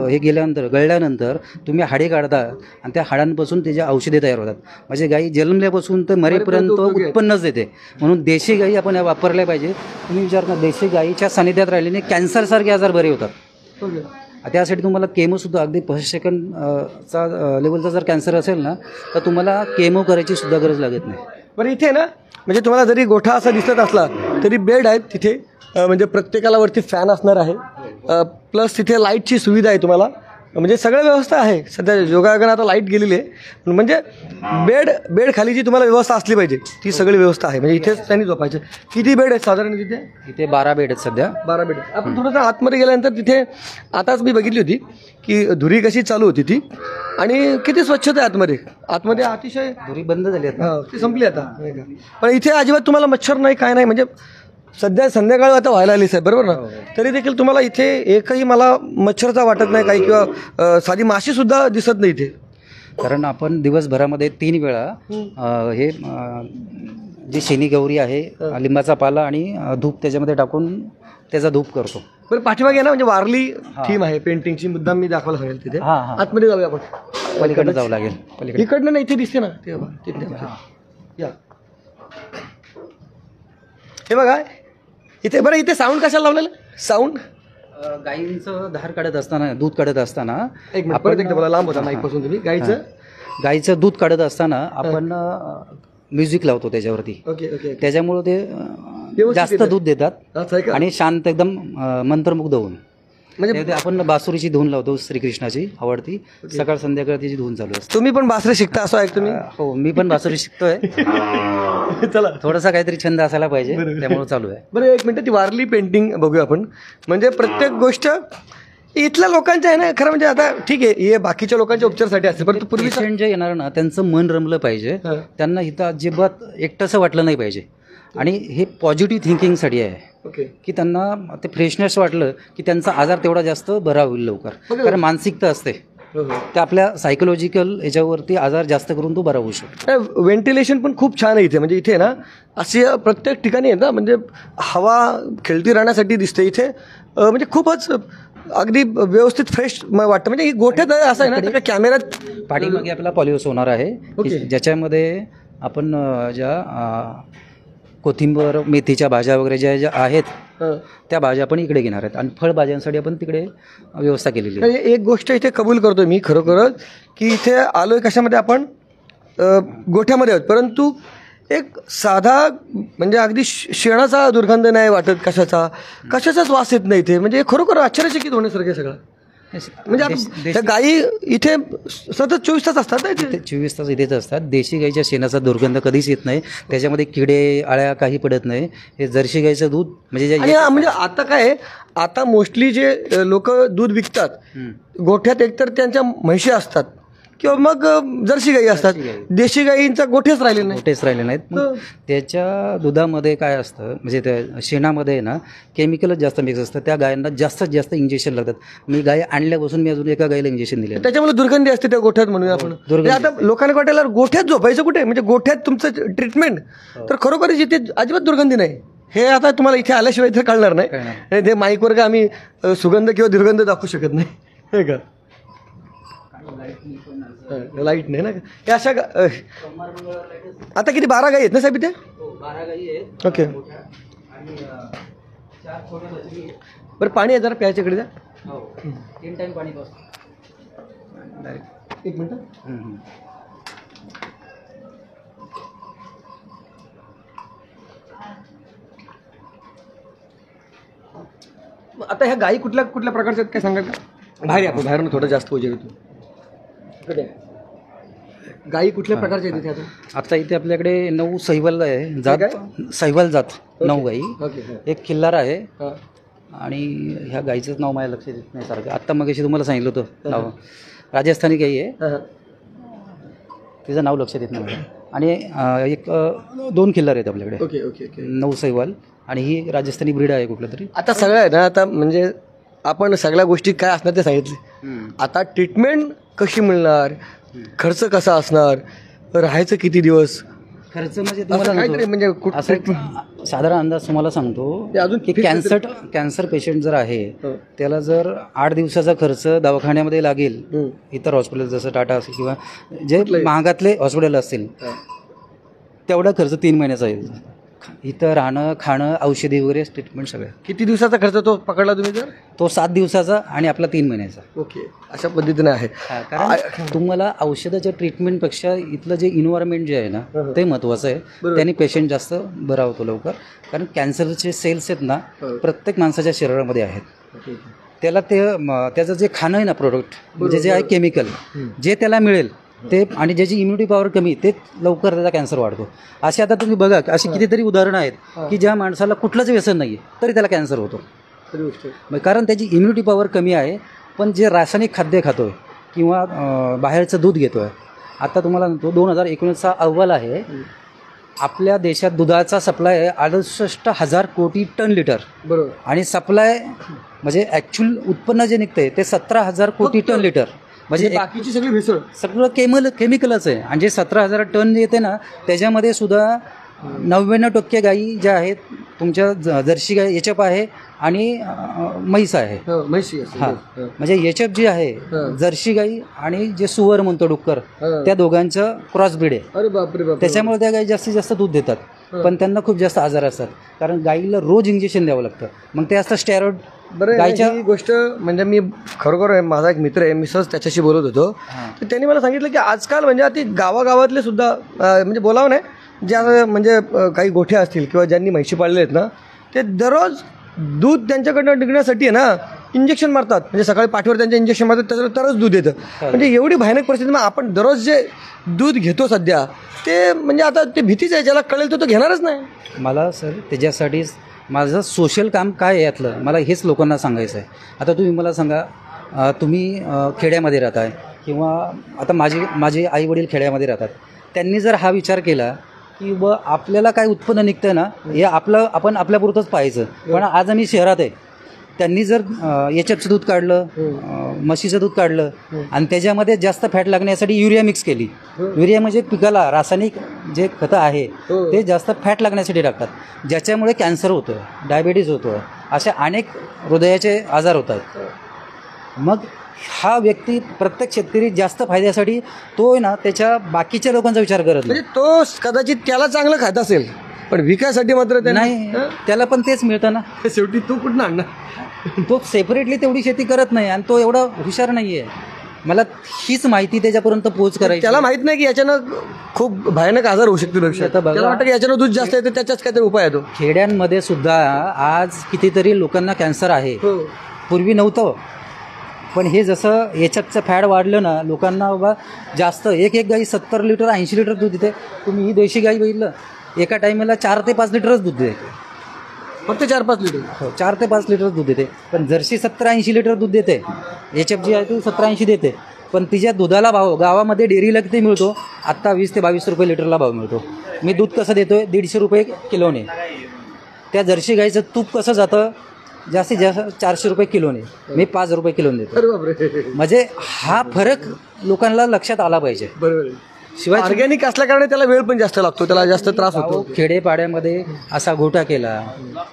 हे गेल्यानंतर गळल्यानंतर तुम्ही हाडे काढता आणि त्या हाडांपासून त्याच्या औषधे तयार होतात. म्हणजे गाई जन्मल्यापासून तर मरेपर्यंत उत्पन्नच देते. म्हणून देशी गाई आपण वापरल्या पाहिजे. तुम्ही विचार करा, देशी गाईच्या सानिध्यात राहिल्याने कॅन्सरसारखे आजार बरे होतात. त्यासाठी तुम्हाला केमोसुद्धा अगदी 5 सेकंडचा लेवलचा जर कॅन्सर असेल ना तर तुम्हाला केमो करायची सुद्धा गरज लागत नाही. बरं इथे ना म्हणजे तुम्हाला जरी गोठा असा दिसत असला तरी बेड आहेत तिथे, म्हणजे प्रत्येकाला वरती फॅन असणार आहे, प्लस तिथे लाईटची सुविधा आहे तुम्हाला. म्हणजे सगळं व्यवस्था आहे. सध्या योगायोगानं आता लाईट गेलेली आहे, म्हणजे बेड खाली जी तुम्हाला व्यवस्था असली पाहिजे ती सगळी व्यवस्था आहे. म्हणजे इथेच त्यांनी झोपायचं. किती बेड आहेत साधारण तिथे? इथे 12 बेड आहेत सध्या. 12 बेड. आपण थोडंसं आतमध्ये गेल्यानंतर तिथे आताच मी बघितली होती की धुरी कशी चालू होती ती, आणि किती स्वच्छता आहे आतमध्ये अतिशय. धुरी बंद झाली आहे, ती संपली आता. पण इथे अजिबात तुम्हाला मच्छर नाही, काय नाही, म्हणजे सध्या संध्याकाळ आता व्हायला आलीच आहे बरोबर ना, तरी देखील तुम्हाला इथे एकही मला मच्छरचा वाटत नाही काही किंवा साधी माशी सुद्धा दिसत नाही इथे. कारण आपण दिवसभरामध्ये 3 वेळा हे जी शेणी गौरी आहे लिंबाचा पाला आणि धूप त्याच्यामध्ये टाकून त्याचा धूप करतो. बरं पाठीमागे ना म्हणजे वारली थीम आहे पेंटिंगची, मुद्दाम मी दाखवायला सांगेल तिथे. आतमध्ये जाऊया आपण, पलीकडनं जावं लागेल. इकडनं नाही इथे दिसते ना ते बघा, तिथे या. हे बघा इथे, बरं इथे साऊंड कशाला लावलेलं? साऊंड गाईंचं धार काढत असताना, दूध काढत असताना, एक मिनिट परत एकदा मला लांब होता माईक पासून तुम्ही. गाईचं दूध काढत असताना आपण म्युझिक लावतो त्याच्यावरती. ओके. त्याच्यामुळे ते जास्त दूध देतात आणि शांत एकदम मंत्रमुग्ध होऊन. म्हणजे आपण बासुरीची धून लावतो श्रीकृष्णाची आवडती, सकाळ संध्याकाळ त्याची धून चालू असते. तुम्ही पण बासरी शिकता असं ऐकतो मी. हो, मी पण बासुरी शिकतोय. चला थोडासा काहीतरी छंद असायला पाहिजे, त्यामुळे चालू आहे. बरं एक मिनिट ती वारली पेंटिंग बघूया आपण. म्हणजे प्रत्येक गोष्ट इथल्या लोकांच्या आहे ना, खरं म्हणजे आता ठीक आहे हे बाकीच्या लोकांच्या उपचारासाठी असते, परंतु पूर्वी पेशंट जे येणार ना त्यांचं मन रमलं पाहिजे, त्यांना इथं अजिबात एकटंसं वाटलं नाही पाहिजे. आणि हे पॉझिटिव्ह थिंकिंगसाठी आहे की त्यांना ते फ्रेशनेस वाटलं की त्यांचा आजार तेवढा जास्त बरा होईल लवकर. कारण मानसिकता असते ते आपल्या सायकोलॉजिकल याच्यावरती आजार जास्त करून तो बरा होऊ शकतो. व्हेंटिलेशन पण खूप छान आहे इथे. म्हणजे इथे ना अशी प्रत्येक ठिकाणी आहे ना, म्हणजे हवा खेळती राहण्यासाठी दिसते इथे. म्हणजे खूपच अगदी व्यवस्थित फ्रेश वाटतं. म्हणजे गोठ्यात असं आहे ना, कॅमेऱ्यात पाठीमागे आपला पॉलिओस होणार आहे ज्याच्यामध्ये आपण ज्या कोथिंबर मेथीच्या भाज्या वगैरे ज्या आहेत त्या भाज्या आपण इकडे घेणार आहेत आणि फळभाज्यांसाठी आपण तिकडे व्यवस्था केलेली आहे. एक गोष्ट इथे कबूल करतो मी खरोखरच की इथे आलोय कशामध्ये आपण गोठ्यामध्ये आहोत, परंतु एक साधा म्हणजे अगदी शेणाचा दुर्गंध नाही वाटत, कशाचाच वास येत नाही इथे. म्हणजे खरोखर आश्चर्यचकित होण्यासारखं सगळं. म्हणजे त्या गायी इथे सतत 24 तास असतात ना इथे. 24 तास इथेच असतात. देशी गाईच्या शेणाचा दुर्गंध कधीच येत नाही, त्याच्यामध्ये किडे आळ्या काही पडत नाही. हे जर्सी गाईचं दूध म्हणजे म्हणजे आता काय, आता मोस्टली जे लोक दूध विकतात गोठ्यात एकतर त्यांच्या म्हशी असतात किंवा मग जर्सी गाई असतात. देशी गाईंचा गोठेच राहिले नाहीत. त्याच्या दुधामध्ये काय असतं म्हणजे त्या शेणामध्ये ना केमिकलच जास्त मिक्स असतं. त्या गायांना जास्तीत जास्त इंजेक्शन लागतात. मी गाय आणल्यापासून मी अजून एका गायीला इंजेक्शन दिले, त्याच्यामुळे दुर्गंधी असते त्या गोठ्यात म्हणूया आपण. आता लोकांना वाटायला गोठ्यात झोपायचं कुठे, म्हणजे गोठ्यात तुमचं ट्रीटमेंट तर खरोखरच इथे अजिबात दुर्गंधी नाही. हे आता तुम्हाला इथे आल्याशिवाय इथे कळणार नाही. ते माईकवर का आम्ही सुगंध किंवा दुर्गंध दाखवू शकत नाही, हे का लाईट नाही ना. हे अशा आता किती 12 गाई आहेत ना साहेब इथे? 12 गाई आहेत. ओके. बरं पाणी आहे जरा प्यायच्याकडे द्या. 3 टाइम पाणी पास. एक मिनिट. आता ह्या गाई कुठल्या कुठल्या प्रकारच्या आहेत काय सांगाल का? बाहेर आपण बाहेरून थोडं जास्त वजन येतो. गाई कुठल्या प्रकारच्या आहेत इथे? आता इथे आपल्याकडे 9 सहिवाल आहे जात, सहिवाल जात 9 गाई. एक खिल्लार आहे आणि ह्या गाईचंच नाव माझ्या लक्षात येत नाही सारखं. आत्ता मग तुम्हाला सांगितलं होतं नाव. राजस्थानी गाई आहे, तिचं नाव लक्षात येत नाही. आणि एक 2 खिल्लार आहेत आपल्याकडे. ओके 9 सहिवाल आणि ही राजस्थानी ब्रीड आहे कुठलं तरी. आता सगळं आहे ना, आता म्हणजे आपण सगळ्या गोष्टी काय असणार ते सांगितले. आता ट्रीटमेंट कशी मिळणार, खर्च कसा असणार, राहायचं किती दिवस, खर्च म्हणजे तुम्हाला म्हणजे असं साधारण अंदाज तुम्हाला सांगतो की कॅन्सर पेशंट जर आहे त्याला जर 8 दिवसाचा खर्च दवाखान्यामध्ये लागेल, इतर हॉस्पिटल जसं टाटा असेल किंवा जे महागातले हॉस्पिटल असतील तेवढा खर्च 3 महिन्याचा येईल. इथं राहणं खाणं औषधी वगैरे ट्रीटमेंट सगळं. किती दिवसाचा खर्च तो पकडला तुम्ही? जर तो 7 दिवसाचा आणि आपला 3 महिन्याचा. ओके, अशा पद्धतीने आहे. कारण तुम्हाला औषधाच्या ट्रीटमेंटपेक्षा इथलं जे इन्व्हायरमेंट जे आहे ना ते महत्त्वाचं आहे. त्याने पेशंट जास्त बरा होतो लवकर. कारण कॅन्सरचे सेल्स आहेत ना प्रत्येक माणसाच्या शरीरामध्ये आहेत. त्याला त्याचं जे खाणं आहे ना प्रोडक्ट म्हणजे जे आहे केमिकल जे त्याला मिळेल ते आणि ज्याची इम्युनिटी पॉवर कमी ते लवकर त्याचा कॅन्सर वाढतो. असे आता तुम्ही बघा अशी कितीतरी उदाहरणं आहेत की ज्या माणसाला कुठलंच व्यसन नाही आहे तरी त्याला कॅन्सर होतो. कारण त्याची इम्युनिटी पॉवर कमी आहे. पण जे रासायनिक खाद्य खातोय किंवा बाहेरचं दूध घेतोय. आता तुम्हाला म्हणतो 2019चा अहवाल आहे आपल्या देशात दुधाचा सप्लाय 68,000 कोटी टन लिटर बरोबर आणि सप्लाय म्हणजे ॲक्च्युअल उत्पन्न जे निघतंय ते 17,000 कोटी टन लिटर म्हणजे बाकीची सगळी भेसळ सगळं केमिकलच आहे. आणि जे 17,000 टन येते ना त्याच्यामध्ये सुद्धा 99% गायी ज्या आहेत तुमच्या जर्सी गाय एचएफ आहे आणि म्हैस आहे. म्हैशी हा म्हणजे एचएफ जी आहे जर्सी गाई आणि जे सुवर म्हणतो डुक्कर त्या दोघांचं क्रॉस ब्रीड आहे. अरे बापरे बाप. त्याच्यामुळे त्या गाई जास्तीत जास्त दूध देतात पण त्यांना खूप जास्त आजार असतात कारण गाईला रोज इंजेक्शन द्यावं लागतं. मग ते असतं स्टेरॉइड. बरं गायच्या ही गोष्ट म्हणजे मी खरोखर माझा एक मित्र आहे मी सहज त्याच्याशी बोलत होतो तर त्यांनी मला सांगितलं की आजकाल म्हणजे आता गावागावातले सुद्धा म्हणजे बोलावं नाही ज्या म्हणजे काही गोठे असतील किंवा ज्यांनी म्हैशी पाळले आहेत ना ते दररोज दूध त्यांच्याकडनं निघण्यासाठी आहे ना इंजेक्शन मारतात. म्हणजे सकाळी पाठीवर त्यांचे इंजेक्शन मारतात त्याचं तरच दूध येतं. म्हणजे एवढी भयानक परिस्थिती मग आपण दररोज जे दूध घेतो सध्या ते म्हणजे आता ते भीतीच आहे ज्याला कळेल तो घेणारच नाही. मला सर त्याच्यासाठीच माझं सोशल काम काय आहे यातलं मला हेच लोकांना सांगायचं आहे. आता तुम्ही मला सांगा तुम्ही खेड्यामध्ये राहताय किंवा आता माझे आई वडील खेड्यामध्ये राहतात. त्यांनी जर हा विचार केला की आपल्याला काय उत्पन्न निघतंय ना हे आपण आपल्यापुरतंच पाहायचं. पण आज आम्ही शहरात आहे. त्यांनी जर एचएफचं दूध काढलं म्हशीचं दूध काढलं आणि त्याच्यामध्ये जास्त फॅट लागण्यासाठी युरिया मिक्स केली. युरिया म्हणजे पिकाला रासायनिक जे खतं आहे ते जास्त फॅट लागण्यासाठी टाकतात ज्याच्यामुळे कॅन्सर होतो आहे डायबिटीज होतो आहे अशा अनेक हृदयाचे आजार होत आहेत. मग हा व्यक्ती प्रत्येक शेतकरी जास्त फायद्यासाठी तो ना त्याच्या बाकीच्या लोकांचा विचार करत म्हणजे तो कदाचित त्याला चांगलं खात असेल पण विकायसाठी मात्र नाही त्याला पण तेच मिळतं ना. शेवटी तू कुठं आणणार तो सेपरेटली तेवढी शेती करत नाही आणि तो एवढा हुशार नाही आहे. मला हीच माहिती त्याच्यापर्यंत पोच करायची. त्याला माहित नाही की याच्यानं खूप भयानक आजार होऊ शकतो. त्याला वाटतं की याच्यानं दूध जास्त येतं त्याच्याच काहीतरी उपाय येतो. खेड्यांमध्ये सुद्धा आज कितीतरी लोकांना कॅन्सर आहे. पूर्वी नव्हतं पण हे जसं याच्यातचं फॅट वाढलं ना लोकांना बाबा जास्त एक गाई 70 लिटर 80 लिटर दूध देते. तुम्ही ही देशी गाई बघितलं एका टायमाला 4 ते 5 लिटरच दूध देते. फक्त 4-5 लिटर. हो 4 ते 5 लिटर दूध देते. पण जर्सी 70-80 लिटर दूध देते. एचएफ जी आहे ती 70-80 देते. पण तिच्या दुधाला भाव गावामध्ये डेअरीला किती मिळतो आत्ता 20 ते 22 रुपये लिटरला भाव मिळतो. मी दूध कसं देतोय 150 रुपये किलोने. त्या जर्सी गाईचं तूप कसं जातं जास्तीत जास्त 400 रुपये किलोने. मी 5 रुपये किलोने देतो. म्हणजे हा फरक लोकांना लक्षात आला पाहिजे. बरोबर. शिवाय ऑर्गॅनिक असल्या कारणे त्याला वेळ पण जास्त लागतो त्याला जास्त त्रास होतो. खेडेपाड्यामध्ये असा घोटा केला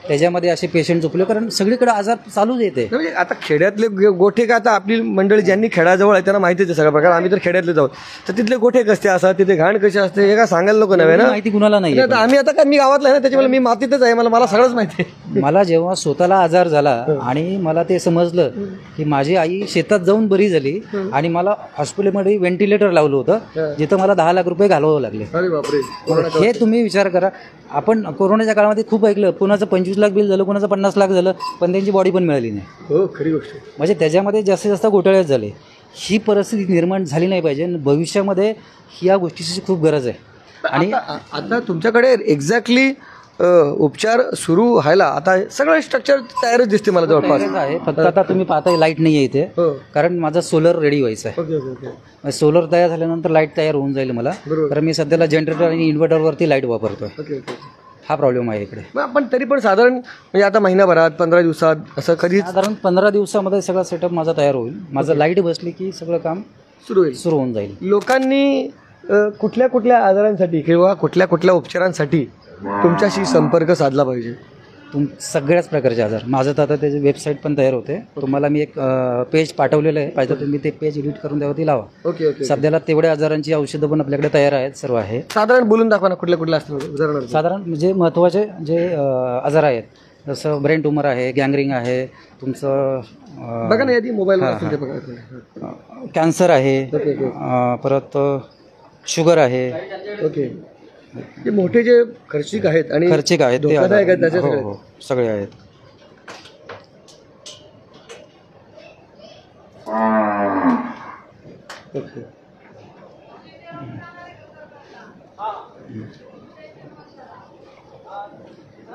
त्याच्यामध्ये असे पेशंट झोपले कारण सगळीकडे आजार चालूच येते. म्हणजे आता खेड्यातले गोठे का आता आपली मंडळी ज्यांनी खेड्याजवळ आहे त्यांना माहितीच आहे सगळा प्रकार. आम्ही तर खेड्यातले जाऊ तर तिथले गोठे कसे असतात तिथे घाण कशी असते हे काय सांगायला नको नव्हे ना. माहिती कुणाला नाही. आम्ही आता काय मी गावातला आहे ना त्याच्यामुळे मी मातीतच आहे मला सगळंच माहिती आहे. मला जेव्हा स्वतःला आजार झाला आणि मला ते समजलं की माझी आई शेतात जाऊन बरी झाली आणि मला हॉस्पिटलमध्ये व्हेंटिलेटर लावलं होतं जिथं मला 10 लाख रुपये घालवावं लागले. अरे बापरे. हे तुम्ही विचार करा. आपण कोरोनाच्या काळामध्ये खूप ऐकलं कोणाचं 25 लाख बिल झालं कोणाचं 50 लाख झालं पण त्यांची बॉडी पण मिळाली नाही. हो खरी गोष्ट. म्हणजे त्याच्यामध्ये जास्तीत जास्त घोटाळेच झाले. ही परिस्थिती निर्माण झाली नाही पाहिजे. भविष्यामध्ये या गोष्टीची खूप गरज आहे. आणि आता तुमच्याकडे एक्झॅक्टली उपचार सुरू व्हायला आता सगळं स्ट्रक्चर तयारच दिसते मला जवळपास आहे. फक्त आता तुम्ही पाहताय लाईट नाही आहे इथे कारण माझा सोलर रेडी व्हायचा आहे. सोलर तयार झाल्यानंतर लाईट तयार होऊन जाईल मला. तर मी सध्याला जनरेटर आणि इन्व्हर्टरवरती लाईट वापरतोय. हा प्रॉब्लेम आहे इकडे. पण तरी पण साधारण म्हणजे आता महिनाभरात 15 दिवसात असं कधी साधारण 15 दिवसामध्ये सगळा सेटअप माझा तयार होईल. माझं लाईट बसली की सगळं काम सुरू होऊन जाईल. लोकांनी कुठल्या कुठल्या आजारांसाठी किंवा कुठल्या कुठल्या उपचारांसाठी तुमच्याशी संपर्क साधला पाहिजे? सगळ्याच प्रकारचे आजार. माझं तर आता त्याची वेबसाईट पण तयार होते. तुम्हाला मी एक पेज पाठवलेलं आहे पाहिजे तुम्ही ते पेज एडिट करून त्यावरती लावा. ओके. सध्याला तेवढ्या आजारांची औषधं पण आपल्याकडे तयार आहेत सर्व आहे. साधारण बोलून दाखवा ना कुठल्या कुठल्या असतात. साधारण म्हणजे महत्त्वाचे जे आजार आहेत जसं ब्रेन ट्यूमर आहे गँग्रिंग आहे तुमचं बघा ना यादी मोबाईल कॅन्सर आहे परत शुगर आहे. ओके. जे मोठे जे खर्चिक आहेत आणि खर्चिक आहेत ते हो, सगळे आहेत. ओके.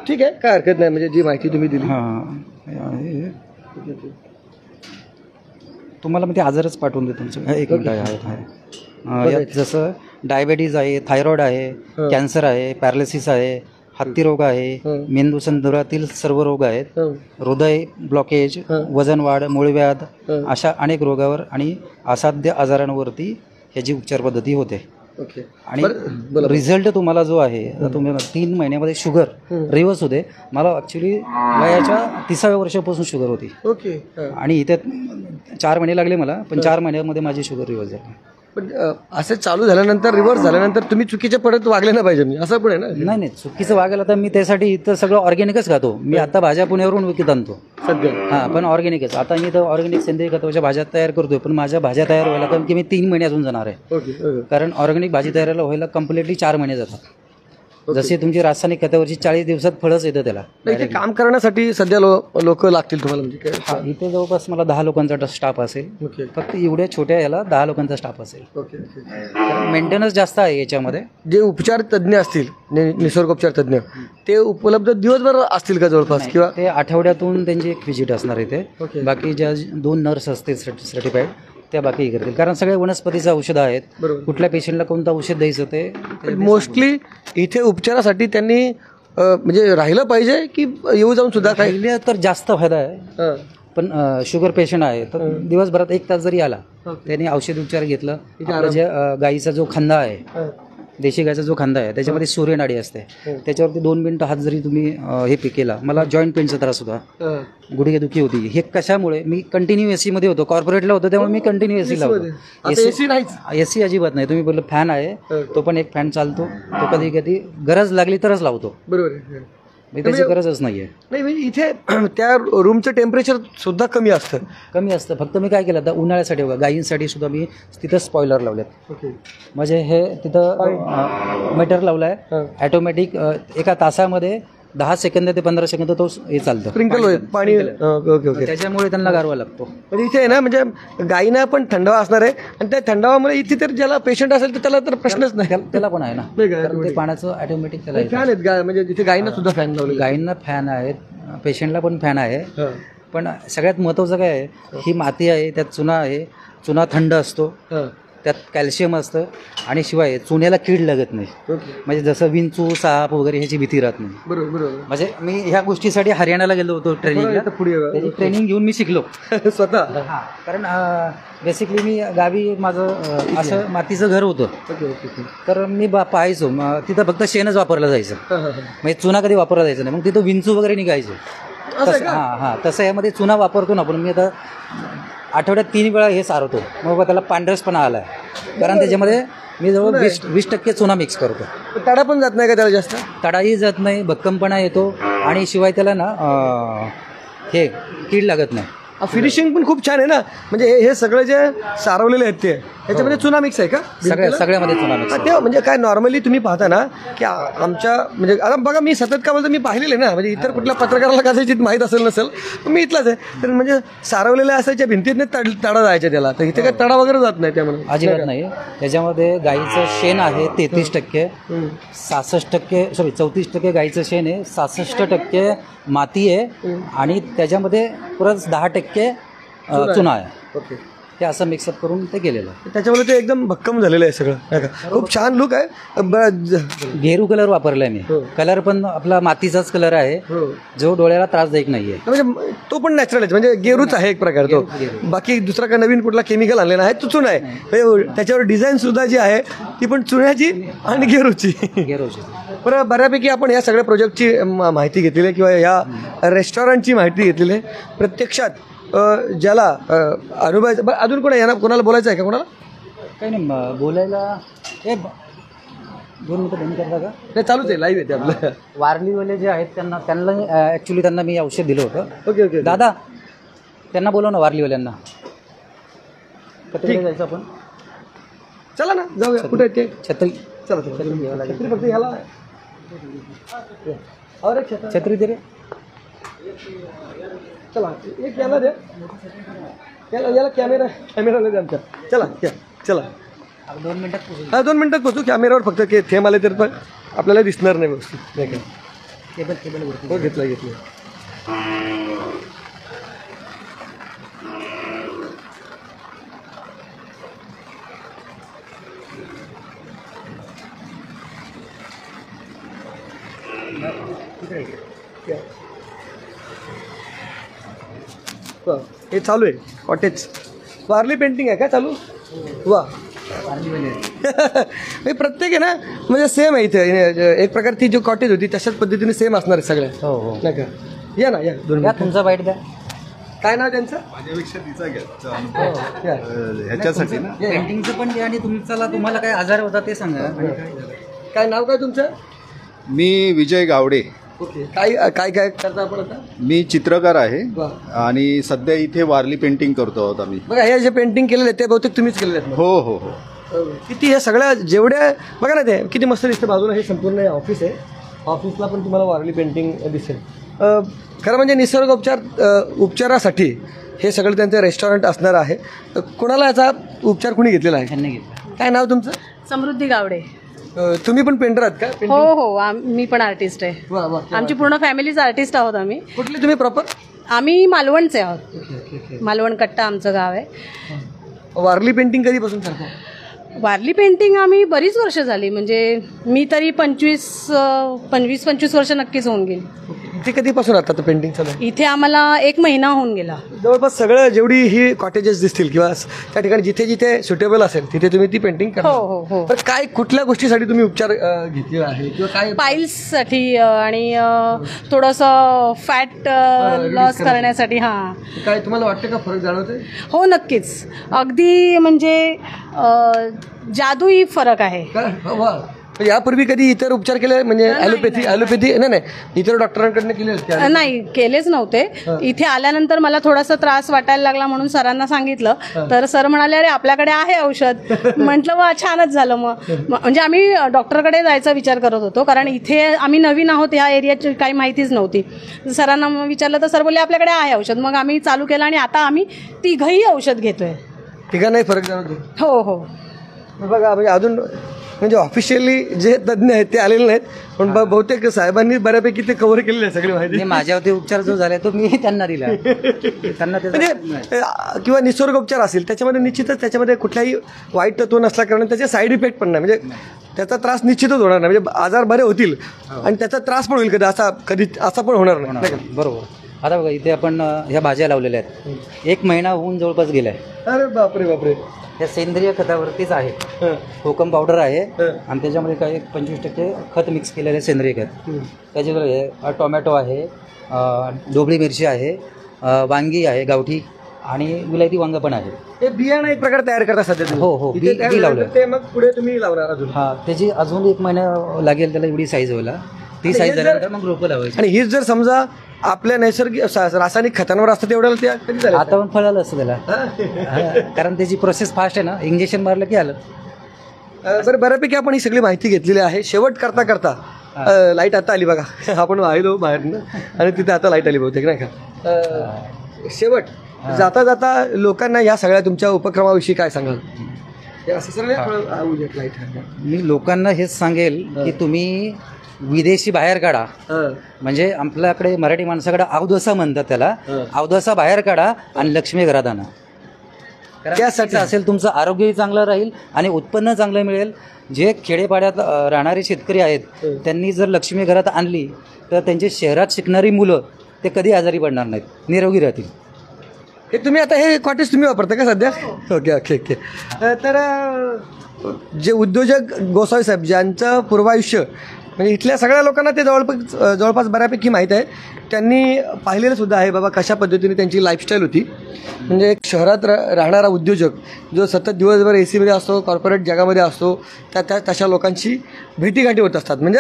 ठीक आहे काय हरकत नाही म्हणजे जी माहिती तुम्ही दिली. तुम्हाला मी ते आजारच पाठवून देतो तुमचं. एक मिनिट आहे जसं डायबेटीज आहे, थायरॉइड आहे, कॅन्सर आहे, पॅरालिसिस आहे, हत्ती रोग आहे, मेंदू संदर्भातील सर्व रोग आहेत, हृदय ब्लॉकेज, वजन वाढ, मूळव्याध अशा अनेक रोगावर आणि असाध्य आजारांवरती ह्याची उपचार पद्धती होते. ओके. आणि रिझल्ट तुम्हाला जो आहे, तुम्ही 3 महिन्यामध्ये शुगर रिव्हर्स होते. मला ॲक्च्युली वयाच्या 30व्या वर्षापासून शुगर होती. ओके. आणि इथे 4 महिने लागले मला, पण 4 महिन्यामध्ये माझी शुगर रिव्हर्स झाली. पण असं चालू झाल्यानंतर रिव्हर्स झाल्यानंतर तुम्ही चुकीच्या पडत वागले नाही पाहिजे, म्हणजे असं पण आहे ना. नाही नाही, चुकीचं वागायला तर मी त्यासाठी इथं सगळं ऑर्गॅनिकच खातो. मी आता भाज्या पुण्यावरून विकत आणतो सध्या. हां, पण ऑर्गॅनिकच. आता मी तर ऑर्गॅनिक सेंद्रिय खताच्या भाज्या तयार करतोय, पण माझ्या भाज्या तयार व्हायला कमी मी 3 महिने अजून जाणार आहे. ओके. कारण ऑर्गॅनिक भाजी तयार व्हायला कम्प्लिटली 4 महिने जातात. जसे तुमची रासायनिक खतावरची 40 दिवसात फळच येतं त्याला. इथे काम करण्यासाठी सध्या लोक लागतील तुम्हाला, म्हणजे काय? हा, इथे जवळपास मला 10 लोकांचा स्टाफ असेल. ओके. फक्त एवढ्या छोट्या याला 10 लोकांचा स्टाफ असेल. ओके. कारण मेंटेनन्स जास्त आहे याच्यामध्ये. जे उपचार तज्ज्ञ असतील, निसर्गोपचार तज्ज्ञ, ते उपलब्ध दिवसभर असतील का जवळपास, किंवा ते आठवड्यातून त्यांची एक व्हिजिट असणार इथे. ओके. बाकी ज्या 2 नर्स असतील सर्टिफाईड, त्या बाकी करतील. कारण सगळे वनस्पतीचं औषधं आहेत. बरोबर. कुठल्या पेशंटला कोणतं औषध द्यायचं ते मोस्टली इथे उपचारासाठी त्यांनी म्हणजे राहिलं पाहिजे की येऊ जाऊन सुद्धा काही? राहिले तर जास्त फायदा आहे. पण शुगर पेशंट आहे तर दिवसभरात 1 तास जरी आला, त्यांनी औषध उपचार घेतलं. आपलं जे गाईचा जो खांदा आहे, देशी गायचा जो खांदा आहे, त्याच्यामध्ये सूर्यनाडी असते. त्याच्यावरती 2 मिनिटं हात जरी तुम्ही हे केला. मला जॉईंट पेनचा त्रास होता, गुडघेदुखी होती. हे कशामुळे? मी कंटिन्यू एसी मध्ये होतो, कॉर्पोरेटला होतो, त्यामुळे मी कंटिन्यू एसी लावतो. एसी अजिबात नाही. तुम्ही बोललं फॅन आहे, तो पण एक फॅन चालतो. तो कधी कधी गरज लागली तरच लावतो. बरोबर. त्याची गरजच नाहीये. नाही, म्हणजे इथे त्या रूमचं टेम्परेचर सुद्धा कमी असतं. फक्त मी काय केलं आता उन्हाळ्यासाठी बघा, गायींसाठी सुद्धा मी तिथं स्पॉइलर लावलेत. ओके. म्हणजे हे तिथं मीटर लावलाय ऑटोमॅटिक. एका तासामध्ये 10 सेकंद ते 15 सेकंद तो हे चालतं, स्प्रिंकल होईल पाणी. ओके. त्याच्यामुळे त्यांना गारवा लागतो. म्हणजे इथे आहे ना, म्हणजे गायीना पण थंडावा असणार आहे, आणि त्या थंडावामुळे इथे तर ज्याला पेशंट असेल तर त्याला तर प्रश्नच नाही. त्याला पण आहे ना, कारण ते पाण्याचं ऑटोमॅटिक त्याला फॅन आहेत, म्हणजे तिथे गायींना सुद्धा फॅन लावले. गायींना फॅन आहेत, पेशंटला पण फॅन आहे. पण सगळ्यात महत्त्वाचं काय आहे, ही माती आहे, त्यात चुना आहे. चुना थंड असतो, त्यात कॅल्शियम असतं, आणि शिवाय चुन्याला कीड लागत नाही. म्हणजे जसं विंचू, साप वगैरे ह्याची भीती राहत नाही. बरोबर. म्हणजे मी ह्या गोष्टीसाठी हरियाणाला गेलो होतो ट्रेनिंगला. त्याची ट्रेनिंग घेऊन मी शिकलो स्वतः. हां, कारण बेसिकली मी गावी माझं असं मातीचं घर होतं. तर मी पाहायचो तिथं फक्त शेणच वापरलं जायचं, म्हणजे चुना कधी वापरला जायचं नाही. मग तिथं विंचू वगैरे निघायचे. हां, तसं यामध्ये चुना वापरतो ना आपण. मी आता आठवड्यात 3 वेळा हे सारवतो. मग त्याला पांढरसपणा आला आहे, कारण त्याच्यामध्ये मी जवळ 20% चुना मिक्स करतो. तडा पण जात नाही का त्याला? जास्त तडाही जात नाही, भक्कमपणा येतो, आणि शिवाय त्याला ना हे कीड लागत नाही. फिनिशिंग पण खूप छान आहे ना. म्हणजे हे सगळे जे सारवलेले आहेत ते त्याच्यामध्ये चुना मिक्स आहे का? सगळ्यामध्ये चुना मिक्स. ते म्हणजे काय नॉर्मली तुम्ही पाहता ना की आमच्या म्हणजे आता बघा, मी सतत का बोलतो, मी पाहिलेलं आहे ना. म्हणजे इतर कुठल्या पत्रकाराला कदाचित माहीत असेल नसेल, मी इथलाच आहे. तर म्हणजे सारवलेल्या असायच्या भिंतीतने तडा जायच्या त्याला. तर इथे काय तडा वगैरे जात नाही त्यामुळे? अजिबात नाही. त्याच्यामध्ये गाईचं शेण आहे 33%, 34% गाईचं शेण आहे, 66% माती आहे, आणि त्याच्यामध्ये परत 10% चुना आहे. ओके. ते असं मिक्सअप करून ते केलेलं आहे. त्याच्यामुळे ते एकदम भक्कम झालेलं आहे सगळं, नाही का? खूप छान लुक आहे. गेरू कलर वापरलाय मी. कलर पण आपला मातीचाच कलर आहे, जो डोळ्याला त्रासदायक नाहीये. म्हणजे तो पण नॅचरल आहे, म्हणजे गेरूच आहे एक प्रकार तो. बाकी दुसरा काय नवीन कुठला केमिकल आणलेला आहे तो चुना आहे. त्याच्यावर डिझाईन सुद्धा जी आहे ती पण चुन्याची आणि गेरूची. बरं, बऱ्यापैकी आपण या सगळ्या प्रोजेक्टची माहिती घेतलेली आहे, किंवा या रेस्टॉरंटची माहिती घेतलेली आहे. प्रत्यक्षात ज्याला अनुभव अजून कोणाला बोलायचं आहे का? कोणाला काही नाही बोलायला. 2 मिनिटं बंद करता का? ते चालूच आहे, लाईव्ह आहे ते आपलं. वारलीवाले जे आहेत त्यांना ॲक्च्युली त्यांना मी औषध दिलं होतं. ओके. दादा, त्यांना बोलव ना, वारलीवाल्यांना. कधी जायचं आपण? चला ना, जाऊया. कुठे आहे ते? छत्री. चला छत्री घ्यावं लागेल. छत्री फक्त ह्याला छत्री दे रे. चला, एक याला दे. याला कॅमेराला दे आमच्या. चला 2 मिनिटात पोहोचू. 2 मिनिटात पोहोचू. कॅमेरावर फक्त थेंब आले तर पण आपल्याला दिसणार नाही व्यवस्थित, नाही का? केबल घेतला. हे चालू आहे कॉटेज. वारली पेंटिंग आहे का चालू? वा. हे प्रत्येक आहे ना म्हणजे सेम आहे इथे. एक प्रकारची जी कॉटेज होती तशाच पद्धतीने सेम असणार आहे सगळ्या. हो हो. नाही का? या ना, या दोन या तुमचा बाईट द्या. काय नाव त्यांचं? माझ्यापेक्षा तिचा घ्या ह्याच्यासाठी ना. पेंटिंगचं पण द्या आणि तुम्हाला काय आजार होता ते सांगा. काय नाव काय तुमचं? मी विजय गावडे. ओके. काय काय काय करता आपण आता? मी चित्रकार आहे वा. आणि सध्या इथे वारली पेंटिंग करतो आहोत आम्ही. बघा हे जे पेंटिंग केलेले ते बहुतेक तुम्हीच केलेले आहेत. हो हो हो. किती हे सगळ्या जेवढ्या बघा ना ते किती मस्त दिसतं. बाजूला हे संपूर्ण ऑफिस आहे. ऑफिसला पण तुम्हाला वारली पेंटिंग दिसेल. खरं म्हणजे निसर्ग उपचारासाठी हे सगळं त्यांचं रेस्टॉरंट असणार आहे. कोणाला याचा उपचार कुणी घेतलेला आहे? त्यांनी घेतलं. काय नाव तुमचं? समृद्धी गावडे. तुम्ही पण पेंटर आहात का? हो हो, मी पण आर्टिस्ट आहे. वा वा. आमची पूर्ण फॅमिलीच आर्टिस्ट आहोत आम्ही. कुठले तुम्ही प्रॉपर? आम्ही मालवणचे आहोत. मालवण कट्टा आमचं गाव आहे. वारली पेंटिंग कधीपासून करता? वारली पेंटिंग आम्ही बरीच वर्ष झाली, म्हणजे मी तरी 25 वर्ष नक्कीच होऊन गेली. इथे कधीपासून राहतात पेंटिंग चालू आहे? इथे आम्हाला 1 महिना होऊन गेला. जवळपास सगळं जेवढी ही कॉटेजेस दिसतील किंवा त्या ठिकाणी जिथे जिथे सुटेबल असेल तिथे तुम्ही ती पेंटिंग हो करा. हो हो. तर काय कुठल्या गोष्टीसाठी तुम्ही उपचार घेतलेला आहे किंवा काय? पाईल्ससाठी आणि थोडंसं फॅट लॉस करण्यासाठी. हां. काय तुम्हाला वाटतं का फरक जाणवतोय? हो नक्कीच. अगदी म्हणजे जादुई फरक आहे. म्हणजे यापूर्वी कधी इतर उपचार केले म्हणजे ॲलोपॅथी नाही इतर डॉक्टरांकडनं केले? नाही, केलेच नव्हते. इथे आल्यानंतर मला थोडासा त्रास वाटायला लागला म्हणून सरांना सांगितलं. तर सर म्हणाले अरे आपल्याकडे आहे औषध. म्हटलं वा छानच झालं. मग म्हणजे आम्ही डॉक्टरकडे जायचा विचार करत होतो कारण इथे आम्ही नवीन आहोत, ह्या एरियाची काही माहितीच नव्हती. सरांना विचारलं तर सर बोलले आपल्याकडे आहे औषध. मग आम्ही चालू केलं आणि आता आम्ही तिघही औषध घेतोय. तिघांनाही फरक जाणवतो? हो हो. बघा म्हणजे अजून म्हणजे ऑफिशियली जे तज्ज्ञ आहेत ते आलेले नाहीत पण बहुतेक साहेबांनी बऱ्यापैकी ते कव्हर केलेले आहे सगळी माहिती. माझ्यावरती उपचार जो झाला तो मी त्यांना दिला. त्यांना म्हणजे किंवा निसर्गोपचार असेल त्याच्यामध्ये निश्चितच त्याच्यामध्ये कुठल्याही वाईट तत्व नसल्या कारण त्याचे साईड इफेक्ट पण नाही. म्हणजे त्याचा त्रास निश्चितच होणार नाही. म्हणजे आजार बरे होतील आणि त्याचा त्रास पण होईल कधी असा पण होणार नाही. बरोबर. आता बघा इथे आपण ह्या भाज्या लावलेल्या आहेत. 1 महिना होऊन जवळपास गेलाय. अरे बापरे बापरे. या सेंद्रिय खतावरतीच आहे. कोकम पावडर आहे आणि त्याच्यामध्ये काही 25% खत मिक्स केलेलं आहे सेंद्रिय खत. त्याच्याकडे टोमॅटो आहे, ढोबळी मिरची आहे, वांगी आहे गावठी आणि विलायती वांग पण आहे. हे बियाणं एक प्रकार तयार करता सध्या? हो हो. बी लावलं ते मग पुढे तुम्ही लावणार अजून? हा, त्याची अजून 1 महिना लागेल त्याला एवढी साईज व्हायला. ती साईज झाल्यानंतर मग रोपं लावायची. आणि हीच जर समजा आपल्या नैसर्गिक रासायनिक खतांवर असतं तेवढ्याला ते कधी झालं? आता पण फळालं असतं त्याला. कारण त्याची प्रोसेस फास्ट आहे ना. इंजेक्शन मारलं की आलं. बरं बऱ्यापैकी आपण ही सगळी माहिती घेतलेली आहे. शेवट करता करता लाईट आता आली बघा. आपण आलो बाहेरनं आणि तिथे आता लाईट आली बहुतेक नाही का? शेवट जाता जाता लोकांना या सगळ्या तुमच्या उपक्रमाविषयी काय सांगाल? मी लोकांना हेच सांगेल की तुम्ही विदेशी बाहेर काढा. म्हणजे आपल्याकडे मराठी माणसाकडे अवदसा म्हणतात त्याला. अवदसा बाहेर काढा आणि लक्ष्मी घरात आणा. त्यासाठी असेल तुमचं आरोग्यही चांगलं राहील आणि उत्पन्न चांगलं मिळेल. जे खेडेपाड्यात राहणारे शेतकरी आहेत त्यांनी जर लक्ष्मी घरात आणली तर त्यांची शहरात शिकणारी मुलं ते कधी आजारी पडणार नाहीत, निरोगी राहतील. हे तुम्ही आता हे कॉटेज तुम्ही वापरता का सध्या? Okay okay okay. तर जे उद्योजक गोसावी साहेब ज्यांचं पूर्वायुष्य म्हणजे इथल्या सगळ्या लोकांना ते जवळपास बऱ्यापैकी माहीत आहे. त्यांनी पाहिलेलं सुद्धा आहे बाबा कशा पद्धतीने त्यांची लाईफस्टाईल होती. म्हणजे एक शहरात राहणारा उद्योजक जो सतत दिवसभर एसीमध्ये असतो, कॉर्पोरेट जगामध्ये असतो, तशा लोकांची भेटीगाठी होत असतात. म्हणजे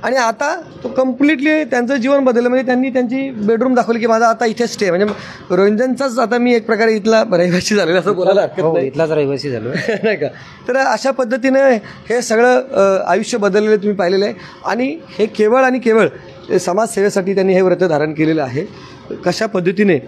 आणि आता तो कम्प्लिटली त्यांचं जीवन बदललं. म्हणजे त्यांनी त्यांची बेडरूम दाखवली की माझा आता इथे स्टे. म्हणजे रोहिंजनचाच आता मी एक प्रकारे इथला रहिवासी झालेला असं बोलायला हरकत नाही. इथलाच रहिवासी झालो नाही का? तर अशा पद्धतीने हे सगळं आयुष्य बदललेलं तुम्ही पाहिलेलं आहे. आणि हे केवळ आणि केवळ समाजसेवेसाठी त्यांनी हे व्रत धारण केलेलं आहे. कशा पद्धतीने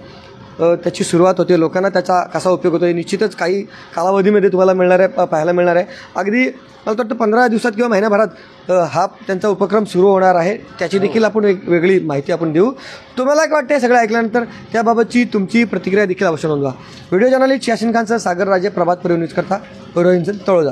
त्याची सुरुवात होते, लोकांना त्याचा कसा उपयोग होतो हे निश्चितच काही कालावधीमध्ये तुम्हाला मिळणार आहे, पाहायला मिळणार आहे. अगदी मला वाटतं 15 दिवसात किंवा महिन्याभरात हा त्यांचा उपक्रम सुरू होणार आहे. त्याची देखील आपण एक वेगळी माहिती आपण देऊ. तुम्हाला काय वाटतं हे सगळं ऐकल्यानंतर त्याबाबतची तुमची प्रतिक्रिया देखील अवश्य नोंदवा. व्हिडिओ जर्नलिस्ट यासिन खानसह सागर राजे, प्रभात परिव न्यूज करता, रोहिंजन तळोजा.